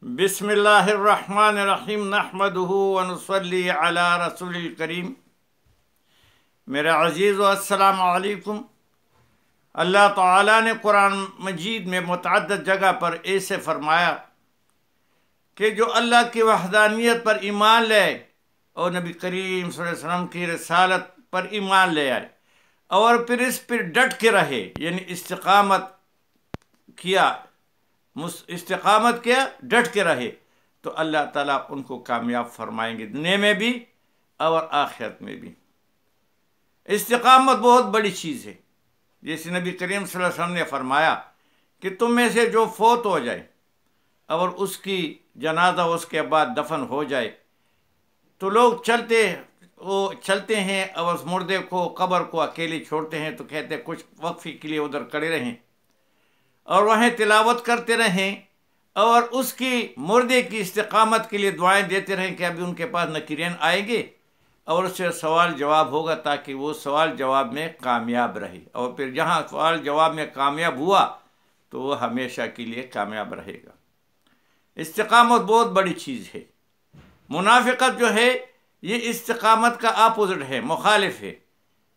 बिस्मिल्लाहिर्रहमानिर्रहीम नहमदुहु व नुसल्ली अला रसूलिल करीम। मेरे अज़ीज़ व अस्सलामु अलैकुम। अल्लाह ताला ने कुरान मजीद में मुतअद्दिद जगह पर ऐसे फरमाया कि जो अल्लाह की वहदानियत पर ईमान ले और नबी करीम सल्लल्लाहु अलैहि वसल्लम की रसालत पर ईमान ले आए और फिर इस पर डट के रहे, यानी इस्तिकामत किया, डट के रहे, तो अल्लाह ताला उनको कामयाब फरमाएंगे दुनिया में भी और आखिरत में भी। इस्तिकामत बहुत बड़ी चीज़ है। जैसे नबी करीम सल्लल्लाहु अलैहि वसल्लम ने फरमाया कि तुम में से जो फौत हो जाए और उसकी जनाजा उसके बाद दफन हो जाए तो लोग चलते हैं और उस मुर्दे को, कब्र को अकेले छोड़ते हैं, तो कहते हैं कुछ वक्फे के लिए उधर खड़े रहें और वहीं तिलावत करते रहें और उसकी मुर्दे की इस्तिकामत के लिए दुआएं देते रहें कि अभी उनके पास नकीरन आएंगे और उससे सवाल जवाब होगा ताकि वो सवाल जवाब में कामयाब रहे, और फिर जहाँ सवाल जवाब में कामयाब हुआ तो वो हमेशा के लिए कामयाब रहेगा। इस्तिकामत बहुत बड़ी चीज़ है। मुनाफिकत जो है ये इस्तिकामत का अपोजिट है, मुखालिफ है।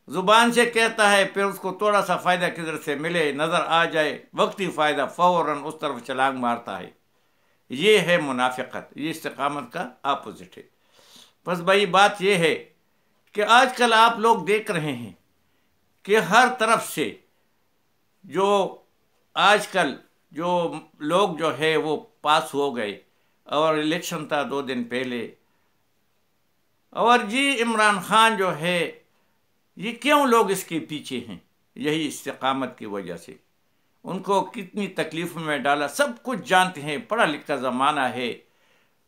ज़ुबान से कहता है, फिर उसको थोड़ा सा फ़ायदा किधर से मिले, नज़र आ जाए, वक्ती फ़ायदा, फ़ौरन उस तरफ छलांग मारता है। ये है मुनाफिकत, ये इस्तिकामत का अपोजिट है। बस भाई बात ये है कि आजकल आप लोग देख रहे हैं कि हर तरफ से जो आजकल जो लोग जो है वो पास हो गए और इलेक्शन था 2 दिन पहले, और जी इमरान खान जो है ये क्यों लोग इसके पीछे हैं? यही इस्तिकामत की वजह से। उनको कितनी तकलीफ़ में डाला, सब कुछ जानते हैं, पढ़ा लिखा ज़माना है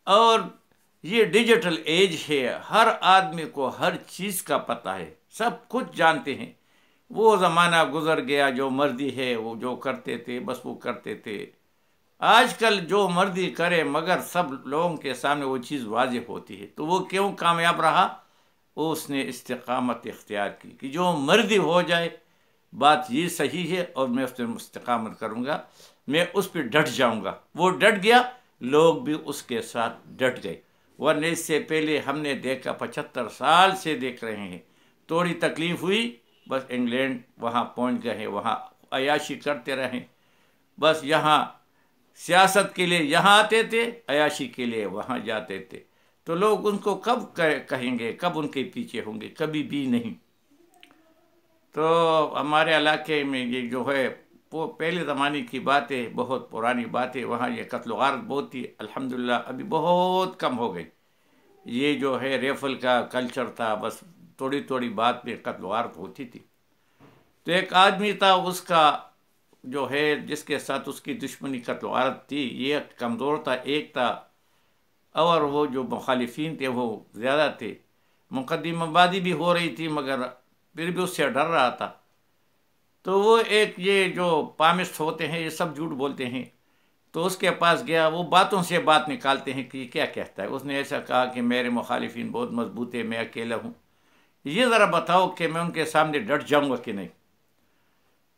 और ये डिजिटल एज है, हर आदमी को हर चीज़ का पता है, सब कुछ जानते हैं। वो ज़माना गुज़र गया, जो मर्दी है वो जो करते थे बस वो करते थे। आजकल जो मर्दी करे मगर सब लोगों के सामने वो चीज़ वाज़ेह होती है, तो वो क्यों कामयाब रहा? उसने इस्तिकामत इख्तियार की कि जो मर्दी हो जाए बात ये सही है और मैं उस पर इस्तिकामत करूँगा, मैं उस पर डट जाऊँगा। वो डट गया, लोग भी उसके साथ डट गए। वरना इससे पहले हमने देखा, 75 साल से देख रहे हैं, थोड़ी तकलीफ़ हुई बस इंग्लैंड वहाँ पहुँच गए हैं, वहाँ अयाशी करते रहें। बस यहाँ सियासत के लिए यहाँ आते थे, अयाशी के लिए वहाँ जाते थे, तो लोग उनको कब कहेंगे, कब उनके पीछे होंगे? कभी भी नहीं। तो हमारे इलाके में ये जो है वो पहले ज़माने की बातें, बहुत पुरानी बातें, वहाँ ये कत्ल गारत बहुत थी। अल्हम्दुलिल्लाह अभी बहुत कम हो गई। ये जो है रेफल का कल्चर था, बस थोड़ी थोड़ी बात पे कत्ल गारत होती थी। तो एक आदमी था, उसका जो है जिसके साथ उसकी दुश्मनी कत्ल गारत थी, ये कमज़ोर था, एक था, और वो जो मुखालिफिन थे वो ज़्यादा थे। मुकदमाबाजी भी हो रही थी मगर फिर भी उससे डर रहा था। तो वो एक ये जो पामिस्ट होते हैं ये सब झूठ बोलते हैं, तो उसके पास गया। वो बातों से बात निकालते हैं कि क्या कहता है। उसने ऐसा कहा कि मेरे मुखालिफिन बहुत मजबूत है, मैं अकेला हूँ, ये ज़रा बताओ कि मैं उनके सामने डट जाऊँगा कि नहीं।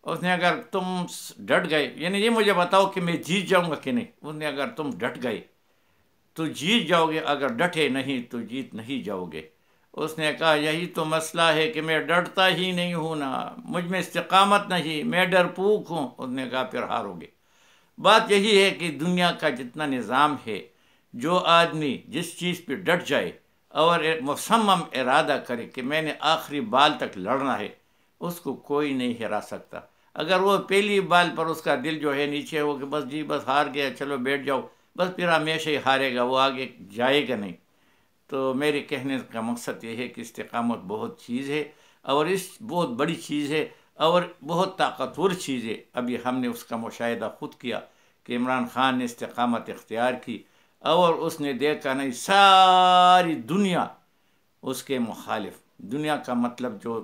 उसने अगर तुम डट गए, यानी ये मुझे बताओ कि मैं जीत जाऊँगा कि नहीं। उसने अगर तुम डट गए तो जीत जाओगे, अगर डटे नहीं तो जीत नहीं जाओगे। उसने कहा यही तो मसला है कि मैं डरता ही नहीं हूँ ना, मुझ में इस्तिकामत नहीं, मैं डरपोक हूँ। उसने कहा फिर हारोगे। बात यही है कि दुनिया का जितना निज़ाम है, जो आदमी जिस चीज़ पे डट जाए और मुसम्मम इरादा करे कि मैंने आखिरी बाल तक लड़ना है, उसको कोई नहीं हरा सकता। अगर वो पहली बाल पर उसका दिल जो है नीचे हो कि बस जी बस हार गया, चलो बैठ जाओ, बस फिर हमेशा ही हारेगा, वो आगे जाएगा नहीं। तो मेरे कहने का मकसद ये है कि इस्तिकामत बहुत चीज़ है और इस बहुत बड़ी चीज़ है और बहुत ताकतवर चीज़ है। अभी हमने उसका मुशाहिदा ख़ुद किया कि इमरान खान ने इस्तिकामत इख्तियार की और उसने देखा नहीं सारी दुनिया उसके मुखालिफ, दुनिया का मतलब जो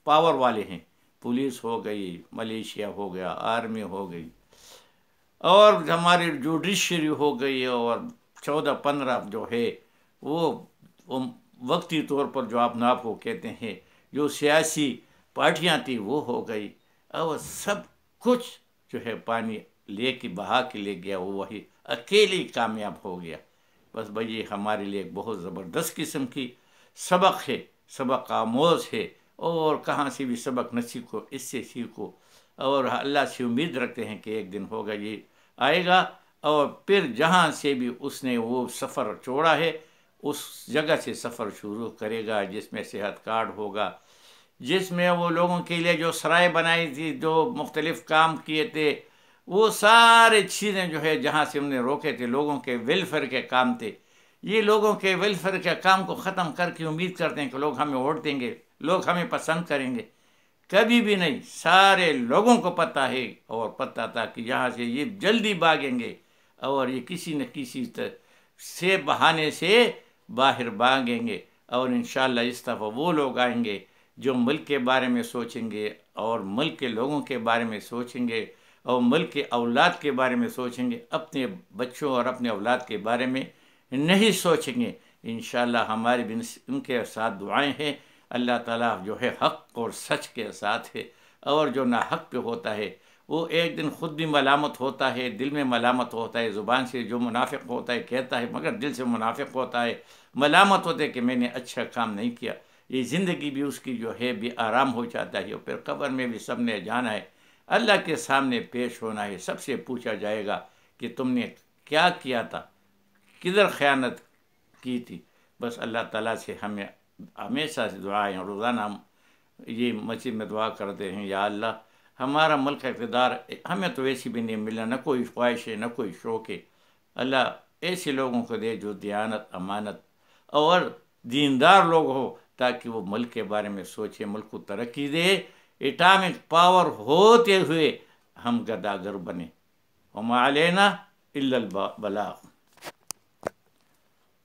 पावर वाले हैं, पुलिस हो गई, मलेशिया हो गया, आर्मी हो गई और हमारी जुडिशरी हो गई, और 14-15 जो है वो वक्ती तौर पर जो आप नाप को कहते हैं जो सियासी पार्टियां थी वो हो गई, और सब कुछ जो है पानी ले के बहा के ले गया वो वही اکیلے ہی کامیاب ہو گیا۔ بس بھائی یہ ہمارے لیے ایک بہت زبردست قسم کی سبق ہے، سبق آموز ہے، اور کہاں سے بھی سبق نہ سیکھو، اس سے سیکھو، اور اللہ سے امید رکھتے ہیں کہ ایک دن ہوگا، یہ آئے گا، اور پھر جہاں سے بھی اس نے وہ سفر چھوڑا ہے اس جگہ سے سفر شروع کرے گا، جس میں صحت کارڈ ہوگا، جس میں وہ لوگوں کے لیے جو سرائے بنائی تھی، جو مختلف کام کیے تھے، وہ سارے چیزیں جو ہے جہاں سے ہم نے روکے تھے، لوگوں کے ویلفیئر کے کام تھے، یہ لوگوں کے ویلفیئر کے کام کو ختم کر کے امید کرتے ہیں کہ لوگ ہمیں ووٹ دیں گے، لوگ ہمیں پسند کریں گے۔ کبھی بھی نہیں، سارے لوگوں کو پتہ ہے، اور پتہ تھا کہ یہاں سے یہ جلدی بھاگیں گے، اور یہ کسی نہ کسی سے بہانے سے باہر بھاگیں گے، اور انشاءاللہ اس دفعہ وہ لوگ آئیں گے جو ملک کے بارے میں سوچیں گے، اور ملک کے لوگوں کے بارے میں سوچیں گے، اور ملک کے اولاد کے بارے میں سوچیں گے، اپنے بچوں اور اپنے اولاد کے بارے میں نہیں سوچیں گے۔ انشاءاللہ ہماری بھی ان کے ساتھ دعائیں ہیں۔ اللہ تعالیٰ جو ہے حق اور سچ کے ساتھ ہے، اور جو ناحق پہ ہوتا ہے وہ ایک دن خود بھی ملامت ہوتا ہے، دل میں ملامت ہوتا ہے، زبان سے جو منافق ہوتا ہے کہتا ہے، مگر دل سے منافق ہوتا ہے، ملامت ہوتا ہے کہ میں نے اچھا کام نہیں کیا۔ یہ زندگی بھی اس کی جو ہے بھی آرام ہو جاتا ہے، اور پھر قبر میں بھی سب نے جانا ہے، اللہ کے سامنے پیش ہونا ہے، سب سے پوچھا جائے گا کہ تم نے کیا کیا تھا، کدھر خیانت کی تھی۔ بس اللہ تعالیٰ سے ہمیں ہمیشہ سے دعائیں، روزانہ ہم یہ مسجد میں دعا کرتے ہیں، یا اللہ ہمارا ملک کا اقتدار ہمیں تو ویسی بھی نہیں ملا، نہ کوئی خواہش ہے، نہ کوئی شوق ہے، اللہ ایسے لوگوں کو دے جو دیانت، امانت اور دیندار لوگ ہو، تاکہ وہ ملک کے بارے میں سوچے، ملک کو ترقی دے، اٹامک پاور ہوتے ہوئے ہم گداگر بنے۔ وما علینا الا البلاغ۔